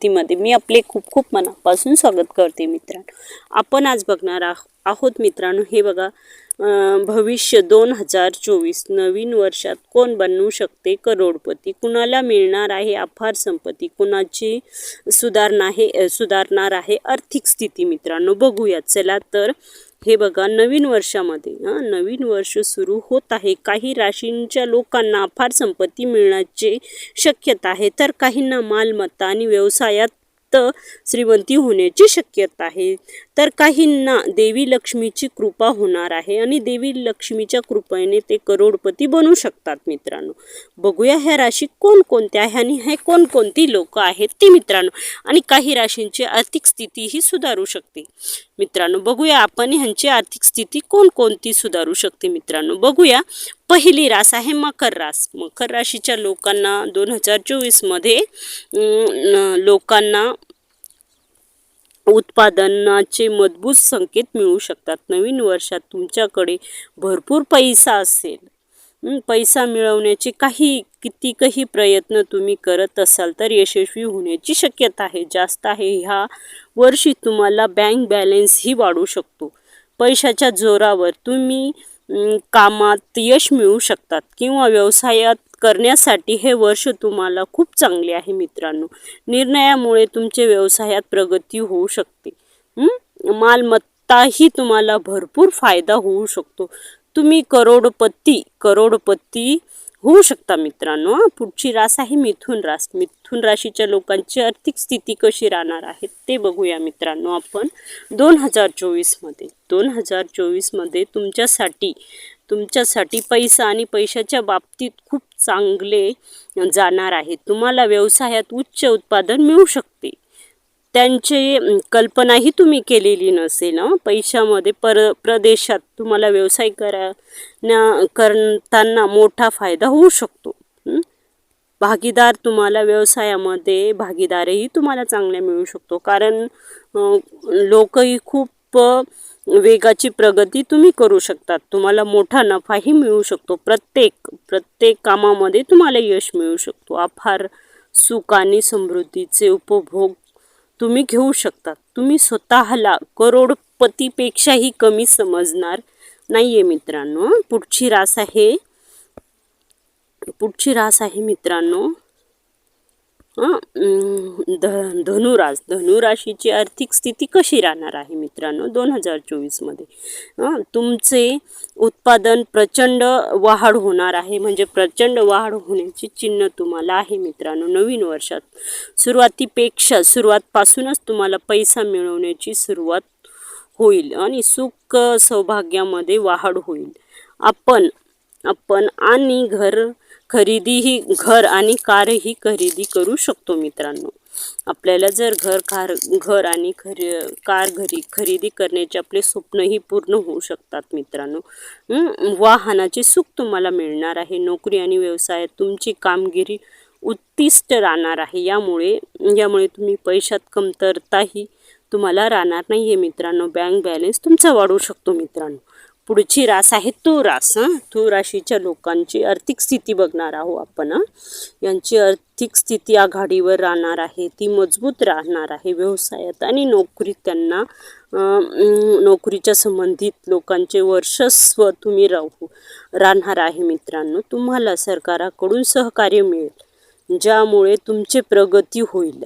माहितीमध्ये मी आपले खूप खूप मनापासून स्वागत करते मित्रांनो. आपण आज बघणार आहोत मित्रांनो, हे बघा भविष्य 2024 नवीन वर्षात कोण बनवू शकते करोडपती, कुणाला मिळणार आहे अफाट संपत्ती, कुणाची सुधारणार आहे आर्थिक स्थिती. मित्रांनो बघूया चला. तर हे बघा नवीन वर्षामध्ये नवीन वर्ष सुरू होत आहे. काही राशींच्या लोकांना अफाट संपत्ती मिळण्याची शक्यता आहे, तर काहींना मालमत्ता आणि व्यवसायात श्रीमंती होण्याची शक्यता आहे, तर काहींना देवी लक्ष्मीची कृपा होणार आहे आणि देवी लक्ष्मीच्या कृपेने ते करोडपती बनू शकतात. मित्रांनो बघूया ह्या राशी कोणकोणत्या आहे आणि हे कोणकोणती लोक आहेत ती मित्रांनो, आणि काही राशींची आर्थिक स्थिती ही सुधारू शकते. मित्रांनो बघूया आपण ह्यांची आर्थिक स्थिती कोणकोणती सुधारू शकते. मित्रांनो बघूया, पहिली रास आहे मकर रास. मकर राशीच्या लोकांना 2024 मध्ये लोकांना उत्पादनाचे मजबूत संकेत मिळू शकतात. नवीन वर्षात तुमच्याकडे भरपूर पैसा असेल. पैसा मिळवण्याचे कितीकही प्रयत्न तुम्ही करत असाल तर यशस्वी होण्याची शक्यता आहे जास्त आहे. ह्या वर्षी तुम्हाला बँक बॅलन्स ही वाढू शकतो. पैशाच्या जोरावर तुम्ही कामात यश मिळवू शकतात किंवा व्यवसायात करण्यासाठी हे वर्ष तुम्हाला खूप चांगले आहे. मित्रांनो निर्णयामुळे तुमच्या व्यवसायात प्रगती होऊ शकते. मालमत्ताही तुम्हाला भरपूर फायदा होऊ शकतो. तुम्ही करोडपती होऊ शकता. मित्रांनो पुढची रास आहे मिथुन रास. मिथुन राशीच्या लोकांची आर्थिक स्थिती कशी राहणार आहे ते बघूया. मित्रांनो आपण 2024 मध्ये तुमच्यासाठी पैसा आणि पैशाच्या बाबतीत खूप चांगले जाणार आहे. तुम्हाला व्यवसायात उच्च उत्पादन मिळू शकते. त्यांची कल्पनाही तुम्ही केलेली नसेल. पैशामध्ये प्रदेशात तुम्हाला व्यवसाय करताना मोठा फायदा होऊ शकतो. भागीदार तुम्हाला व्यवसायामध्ये भागीदारही तुम्हाला चांगले मिळू शकतो, कारण लोकही खूप वेगाची प्रगती तुम्ही करू शकतात. तुम्हाला मोठा नफाही मिळू शकतो. प्रत्येक कामामध्ये तुम्हाला यश मिळू शकतो. अफाट सुख आणि समृद्धीचे उपभोग तुम्ही घेऊ शकतात. तुम्ही स्वतःला करोडपतीपेक्षाही कमी समजणार नाहीये. मित्रांनो पुढची रास आहे मित्रांनो धनुरास. धनुराशीची आर्थिक स्थिती कशी राहणार आहे मित्रांनो 2024 मध्ये? तुमचे उत्पादन प्रचंड वाढ होणार आहे, म्हणजे प्रचंड वाढ होण्याची चिन्ह तुम्हाला आहे. मित्रांनो नवीन वर्षात सुरुवातपासूनच तुम्हाला पैसा मिळवण्याची सुरुवात होईल आणि सुख सौभाग्यामध्ये वाढ होईल. आपण आणि घर आणि कारही खरेदी करू शकतो. मित्रांनो आपल्याला जर घर आणि कार खरेदी करण्याचे आपले स्वप्नही पूर्ण होऊ शकतात. मित्रांनो वाहनाचे सुख तुम्हाला मिळणार आहे. नोकरी आणि व्यवसायात तुमची कामगिरी उत्कृष्ट राहणार आहे. यामुळे तुम्ही पैशात कमतरताही तुम्हाला राहणार नाहीये. मित्रांनो बँक बॅलन्स तुमचा वाढू शकतो. मित्रांनो पुढची रास आहे तुळ रास. तुळ राशीच्या लोकांची आर्थिक स्थिती बघणार आहोत आपण. यांची आर्थिक स्थिती आघाडीवर राहणार आहे. ती मजबूत राहणार आहे. व्यवसायात आणि नोकरीच्या संबंधित लोकांचे वर्चस्व तुम्ही राहणार आहे. मित्रांनो तुम्हाला सरकाराकडून सहकार्य मिळेल, ज्यामुळे तुमची प्रगती होईल.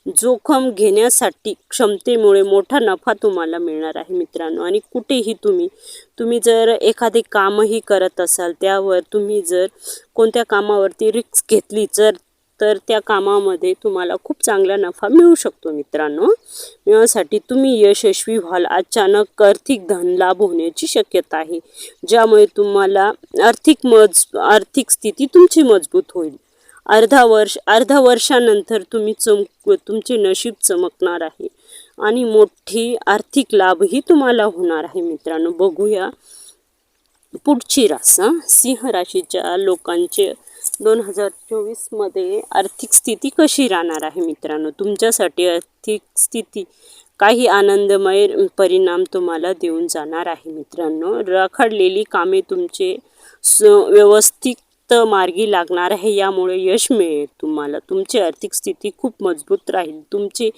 जोखम घेण्यासाठी क्षमतेमुळे मोठा नफा तुम्हाला मिळणार आहे. मित्रांनो आणि कुठेही तुम्ही जर एखादे कामही करत असाल, त्यावर तुम्ही जर कोणत्या कामावरती रिस्क घेतली तर त्या कामामध्ये तुम्हाला खूप चांगला नफा मिळू शकतो. मित्रांनो यासाठी तुम्ही यशस्वी व्हाल. अचानक आर्थिक धनलाभ होण्याची शक्यता आहे, ज्यामुळे तुम्हाला आर्थिक स्थिती तुमची मजबूत होईल. अर्धा वर्षानंतर तुमचे नशीब चमकणार आहे आणि मोठी आर्थिक लाभही तुम्हाला होणार आहे. मित्रांनो बघूया पुढची रास. सिंह राशीच्या लोकांचे 2024 मध्ये आर्थिक स्थिती कशी राहणार आहे. मित्रांनो तुमच्यासाठी आर्थिक स्थिती काही आनंदमय परिणाम तुम्हाला देऊन जाणार आहे. मित्रांनो राखडलेली कामे तुमचे व्यवस्थित जास्त मार्गी लागणार आहे. यामुळे यश मिळेल तुम्हाला. तुमची आर्थिक स्थिती खूप मजबूत राहील. तुमचे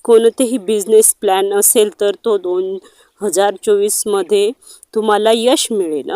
कोणतेही बिझनेस प्लॅन असेल तर तो 2024 मध्ये तुम्हाला यश मिळेल.